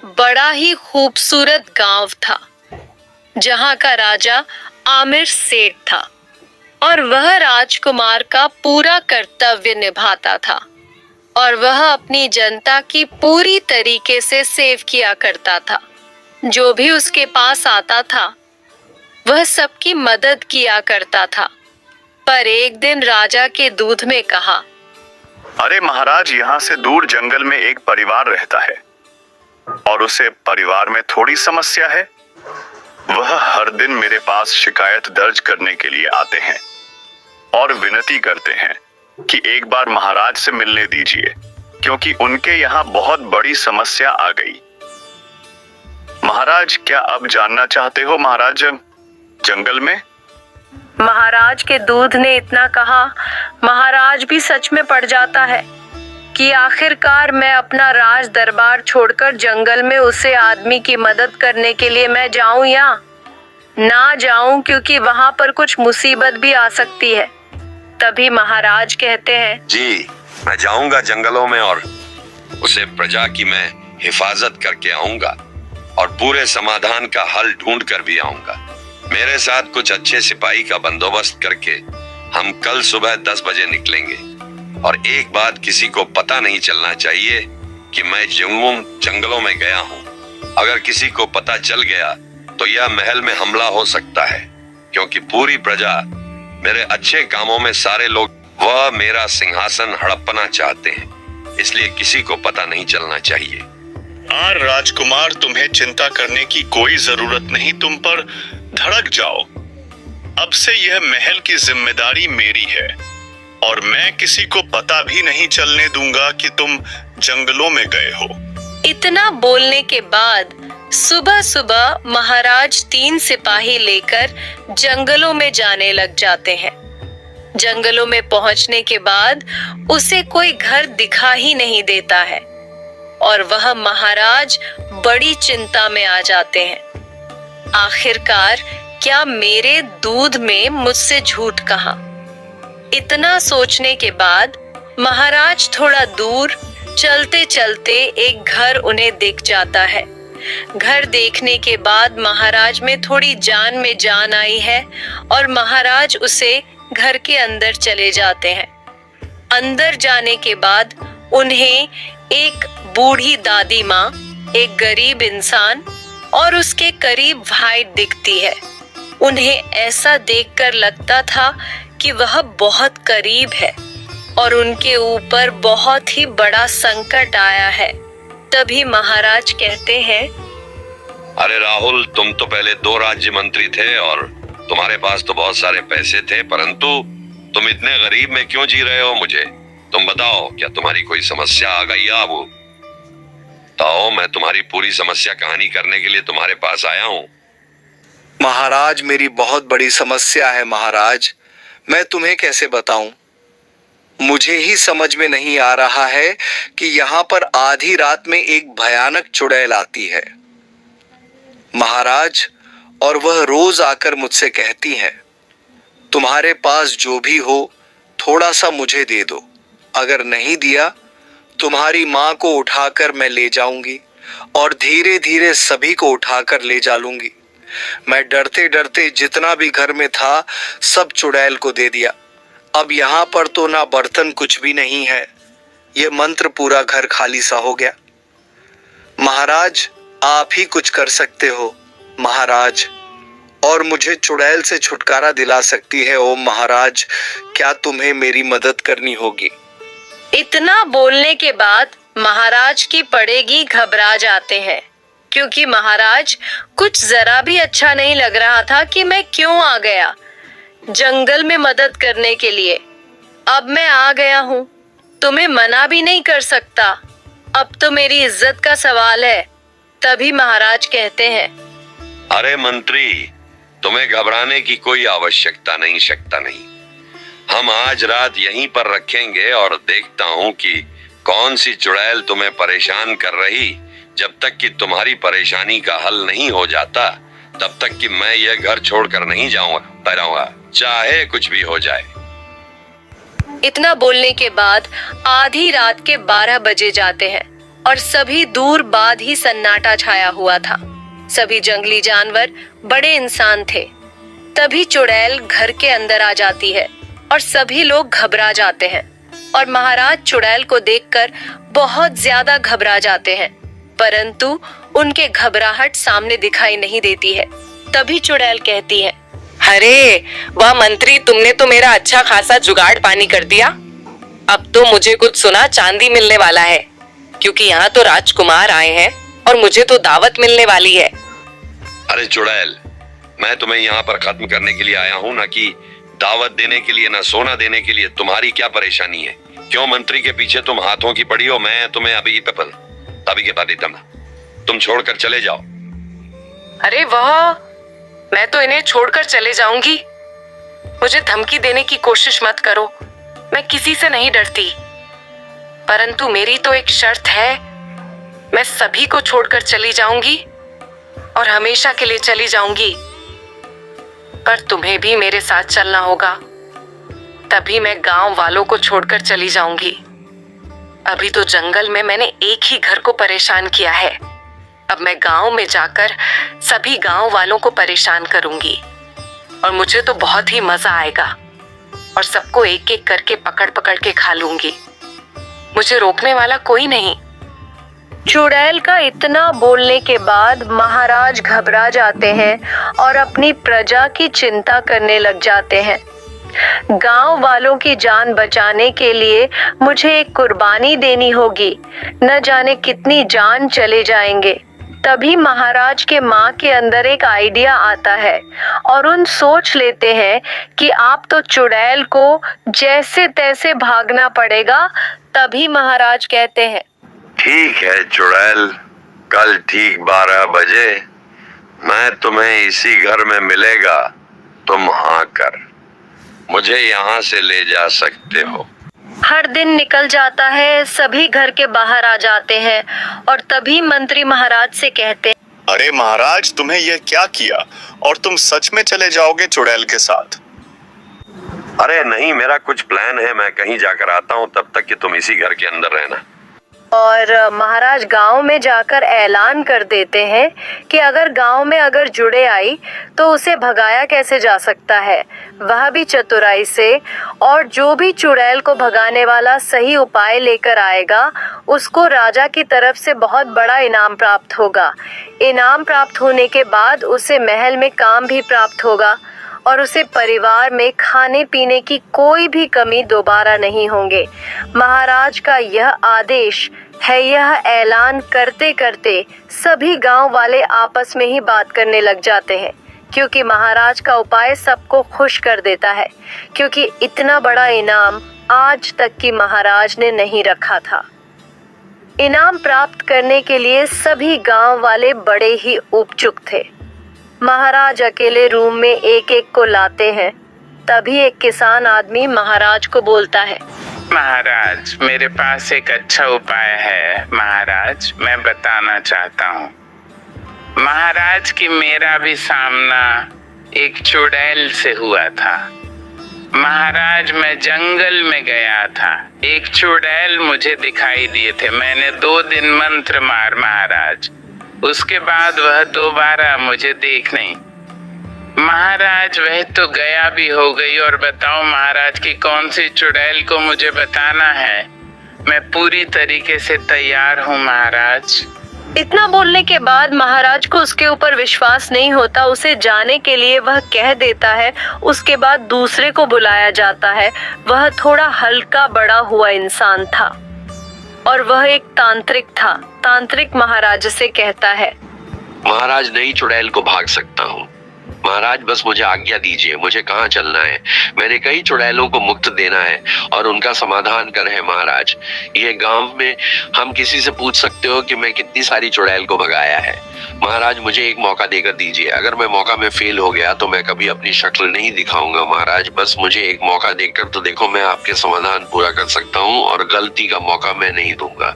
बड़ा ही खूबसूरत गांव था जहां का राजा आमिर सेठ था और वह राजकुमार का पूरा कर्तव्य निभाता था और वह अपनी जनता की पूरी तरीके से सेव किया करता था। जो भी उसके पास आता था वह सबकी मदद किया करता था। पर एक दिन राजा के दूध में कहा, अरे महाराज, यहाँ से दूर जंगल में एक परिवार रहता है और उसे परिवार में थोड़ी समस्या है। वह हर दिन मेरे पास शिकायत दर्ज करने के लिए आते हैं और विनती करते हैं कि एक बार महाराज से मिलने दीजिए, क्योंकि उनके यहाँ बहुत बड़ी समस्या आ गई। महाराज, क्या अब जानना चाहते हो महाराज जंगल में? महाराज के दूध ने इतना कहा, महाराज भी सच में पड़ जाता है कि आखिरकार मैं अपना राज दरबार छोड़कर जंगल में उसे आदमी की मदद करने के लिए मैं जाऊं या ना जाऊं, क्योंकि वहां पर कुछ मुसीबत भी आ सकती है। तभी महाराज कहते हैं, जी मैं जाऊंगा जंगलों में और उसे प्रजा की मैं हिफाजत करके आऊंगा और पूरे समाधान का हल ढूंढ कर भी आऊंगा। मेरे साथ कुछ अच्छे सिपाही का बंदोबस्त करके हम कल सुबह 10 बजे निकलेंगे और एक बात किसी को पता नहीं चलना चाहिए कि मैं जंगलों में गया हूँ। अगर किसी को पता चल गया तो यह महल में हमला हो सकता है, क्योंकि पूरी प्रजा मेरे अच्छे कामों में सारे लोग वह मेरा सिंहासन हड़पना चाहते हैं, इसलिए किसी को पता नहीं चलना चाहिए। राजकुमार, तुम्हें चिंता करने की कोई जरूरत नहीं, तुम पर धड़क जाओ। अब से यह महल की जिम्मेदारी मेरी है और मैं किसी को पता भी नहीं चलने दूंगा कि तुम जंगलों में गए हो। इतना बोलने के बाद सुबह सुबह महाराज 3 सिपाही लेकर जंगलों में जाने लग जाते हैं। जंगलों में पहुंचने के बाद उसे कोई घर दिखा ही नहीं देता है और वह महाराज बड़ी चिंता में आ जाते हैं। आखिरकार क्या मेरे दूध में मुझसे झूठ कहा? इतना सोचने के बाद महाराज थोड़ा दूर चलते चलते एक घर उन्हें दिख जाता है। घर देखने के बाद महाराज में थोड़ी जान में जान आई है और महाराज उसे घर के अंदर चले जाते हैं। अंदर जाने के बाद उन्हें एक बूढ़ी दादी माँ, एक गरीब इंसान और उसके करीब भाई दिखती है। उन्हें ऐसा देखकर लगता था कि वह बहुत करीब है और उनके ऊपर बहुत ही बड़ा संकट आया है। तभी महाराज कहते हैं, अरे राहुल, तुम तो पहले 2 राज्य मंत्री थे और तुम्हारे पास तो बहुत सारे पैसे थे, परंतु तुम इतने गरीब में क्यों जी रहे हो? मुझे तुम बताओ, क्या तुम्हारी कोई समस्या आ गई? अब बताओ, मैं तुम्हारी पूरी समस्या कहानी करने के लिए तुम्हारे पास आया हूँ। महाराज, मेरी बहुत बड़ी समस्या है महाराज, मैं तुम्हें कैसे बताऊं? मुझे ही समझ में नहीं आ रहा है कि यहाँ पर आधी रात में एक भयानक चुड़ैल आती है महाराज, और वह रोज आकर मुझसे कहती है, तुम्हारे पास जो भी हो थोड़ा सा मुझे दे दो, अगर नहीं दिया तुम्हारी माँ को उठाकर मैं ले जाऊंगी और धीरे धीरे सभी को उठाकर ले जा लूंगी। मैं डरते डरते जितना भी घर में था सब चुड़ैल को दे दिया। अब यहाँ पर तो ना बर्तन कुछ भी नहीं है, ये मंत्र पूरा घर खाली सा हो गया। महाराज, आप ही कुछ कर सकते हो महाराज, और मुझे चुड़ैल से छुटकारा दिला सकती है। ओ महाराज, क्या तुम्हें मेरी मदद करनी होगी? इतना बोलने के बाद महाराज की पड़ेगी घबरा जाते हैं, क्योंकि महाराज कुछ जरा भी अच्छा नहीं लग रहा था कि मैं क्यों आ गया जंगल में मदद करने के लिए। अब मैं आ गया हूँ, तुम्हें मना भी नहीं कर सकता, अब तो मेरी इज्जत का सवाल है। तभी महाराज कहते हैं, अरे मंत्री, तुम्हें घबराने की कोई आवश्यकता नहीं। हम आज रात यहीं पर रखेंगे और देखता हूँ कि कौन सी चुड़ैल तुम्हें परेशान कर रही। जब तक कि तुम्हारी परेशानी का हल नहीं हो जाता तब तक कि मैं यह घर छोड़कर नहीं जाऊंगा, चाहे कुछ भी हो जाए। इतना बोलने के बाद आधी रात के 12 बजे जाते हैं। और सभी दूर बाद ही सन्नाटा छाया हुआ था। सभी जंगली जानवर बड़े इंसान थे। तभी चुड़ैल घर के अंदर आ जाती है और सभी लोग घबरा जाते हैं और महाराज चुड़ैल को देखकर बहुत ज्यादा घबरा जाते हैं, परंतु उनके घबराहट सामने दिखाई नहीं देती है। तभी चुड़ैल कहती है, अरे वाह मंत्री, तुमने तो मेरा अच्छा खासा जुगाड़ पानी कर दिया। अब तो मुझे कुछ सोना चांदी मिलने वाला है, क्योंकि यहाँ तो राजकुमार आए हैं और मुझे तो दावत मिलने वाली है। अरे चुड़ैल, मैं तुम्हें यहाँ पर खत्म करने के लिए आया हूँ, ना कि दावत देने के लिए, ना सोना देने के लिए। तुम्हारी क्या परेशानी है? क्यों मंत्री के पीछे तुम हाथों की पड़ी हो? मैं तुम्हें अभी के बता देता हूँ, तुम छोड़कर चले जाओ। अरे वाह, मैं तो इन्हें छोड़कर चले जाऊंगी। मुझे धमकी देने की कोशिश मत करो, मैं किसी से नहीं डरती। परंतु मेरी तो एक शर्त है, मैं सभी को छोड़कर चली जाऊंगी और हमेशा के लिए चली जाऊंगी। पर तुम्हें भी मेरे साथ चलना होगा, तभी मैं गांव वालों को छोड़कर चली जाऊंगी। अभी तो जंगल में मैंने एक ही घर को परेशान किया है, अब मैं गांव में जाकर सभी गांव वालों को परेशान करूंगी और मुझे तो बहुत ही मजा आएगा और सबको एक एक करके पकड़ पकड़ के खा लूंगी। मुझे रोकने वाला कोई नहीं। चुड़ैल का इतना बोलने के बाद महाराज घबरा जाते हैं और अपनी प्रजा की चिंता करने लग जाते हैं। गांव वालों की जान बचाने के लिए मुझे एक कुर्बानी देनी होगी, न जाने कितनी जान चले जाएंगे। तभी महाराज के माँ के अंदर एक आइडिया आता है और उन सोच लेते हैं कि आप तो चुड़ैल को जैसे तैसे भागना पड़ेगा। तभी महाराज कहते हैं, ठीक है चुड़ैल, कल ठीक 12 बजे मैं तुम्हें इसी घर में मिलेगा। तुम हाँ कर, मुझे यहाँ से ले जा सकते हो। हर दिन निकल जाता है, सभी घर के बाहर आ जाते हैं और तभी मंत्री महाराज से कहते हैं, अरे महाराज, तुम्हें यह क्या किया? और तुम सच में चले जाओगे चुड़ैल के साथ? अरे नहीं, मेरा कुछ प्लान है, मैं कहीं जाकर आता हूँ, तब तक कि तुम इसी घर के अंदर रहना। और महाराज गांव में जाकर ऐलान कर देते हैं कि अगर गांव में अगर जुड़े आई तो उसे भगाया कैसे जा सकता है, वह भी चतुराई से। और जो भी चुड़ैल को भगाने वाला सही उपाय लेकर आएगा उसको राजा की तरफ से बहुत बड़ा इनाम प्राप्त होगा। इनाम प्राप्त होने के बाद उसे महल में काम भी प्राप्त होगा और उसे परिवार में खाने पीने की कोई भी कमी दोबारा नहीं होंगे। महाराज का यह आदेश है। यह ऐलान करते करते सभी गांव वाले आपस में ही बात करने लग जाते हैं, क्योंकि महाराज का उपाय सबको खुश कर देता है, क्योंकि इतना बड़ा इनाम आज तक की महाराज ने नहीं रखा था। इनाम प्राप्त करने के लिए सभी गांव वाले बड़े ही उत्सुक थे। महाराज अकेले रूम में एक एक को लाते हैं। तभी एक किसान आदमी महाराज को बोलता है, महाराज, मेरे पास एक अच्छा उपाय है। महाराज, मैं बताना चाहता हूँ महाराज कि मेरा भी सामना एक चुड़ैल से हुआ था। महाराज, मैं जंगल में गया था, एक चुड़ैल मुझे दिखाई दिए थे। मैंने 2 दिन मंत्र मार महाराज, उसके बाद वह दोबारा मुझे देख नहीं। महाराज, वह तो गया भी हो गई। और बताओ महाराज कि कौन सी चुड़ैल को मुझे बताना है। मैं पूरी तरीके से तैयार हूँ महाराज। इतना बोलने के बाद महाराज को उसके ऊपर विश्वास नहीं होता। उसे जाने के लिए वह कह देता है। उसके बाद दूसरे को बुलाया जाता है। वह थोड़ा हल्का बड़ा हुआ इंसान था और वह एक तांत्रिक था। तांत्रिक महाराज से कहता है, महाराज, नई चुड़ैल को भाग सकता हूँ। महाराज, बस मुझे आज्ञा दीजिए, मुझे कहाँ चलना है। मैंने कई चुड़ैलों को मुक्त देना है और उनका समाधान कर है। महाराज, ये गांव में हम किसी से पूछ सकते हो कि मैं कितनी सारी चुड़ैल को भगाया है। महाराज, मुझे एक मौका देकर दीजिए। अगर मैं मौका में फेल हो गया तो मैं कभी अपनी शक्ल नहीं दिखाऊंगा। महाराज, बस मुझे एक मौका देकर तो देखो, मैं आपके समाधान पूरा कर सकता हूँ और गलती का मौका मैं नहीं दूंगा।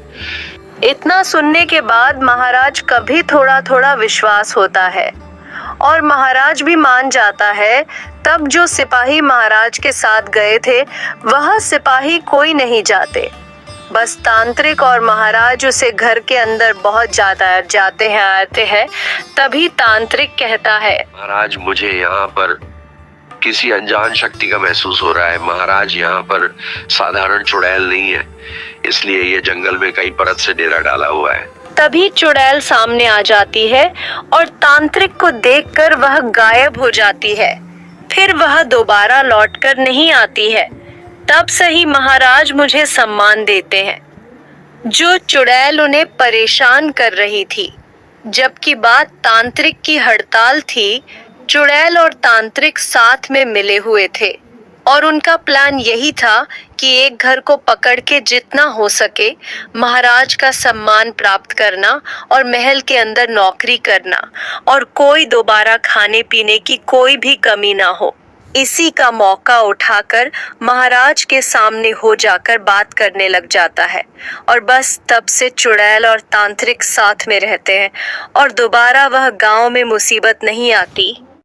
इतना सुनने के बाद महाराज कभी थोड़ा थोड़ा विश्वास होता है और महाराज भी मान जाता है। तब जो सिपाही महाराज के साथ गए थे वह सिपाही कोई नहीं जाते। बस तांत्रिक और महाराज उसे घर के अंदर बहुत ज्यादा जाते हैं आते हैं। तभी तांत्रिक कहता है, महाराज मुझे यहाँ पर किसी अनजान शक्ति का महसूस हो रहा है। महाराज यहाँ पर साधारण चुड़ैल नहीं है, इसलिए ये जंगल में कई परत से डेरा डाला हुआ है। तभी चुड़ैल सामने आ जाती है और तांत्रिक को देखकर वह गायब हो जाती है। फिर वह दोबारा लौटकर नहीं आती है। तब से ही महाराज मुझे सम्मान देते हैं। जो चुड़ैल उन्हें परेशान कर रही थी, जबकि बात तांत्रिक की हड़ताल थी, चुड़ैल और तांत्रिक साथ में मिले हुए थे और उनका प्लान यही था कि एक घर को पकड़ के जितना हो सके महाराज का सम्मान प्राप्त करना और महल के अंदर नौकरी करना और कोई दोबारा खाने पीने की कोई भी कमी ना हो। इसी का मौका उठाकर महाराज के सामने हो जाकर बात करने लग जाता है और बस तब से चुड़ैल और तांत्रिक साथ में रहते हैं और दोबारा वह गांव में मुसीबत नहीं आती।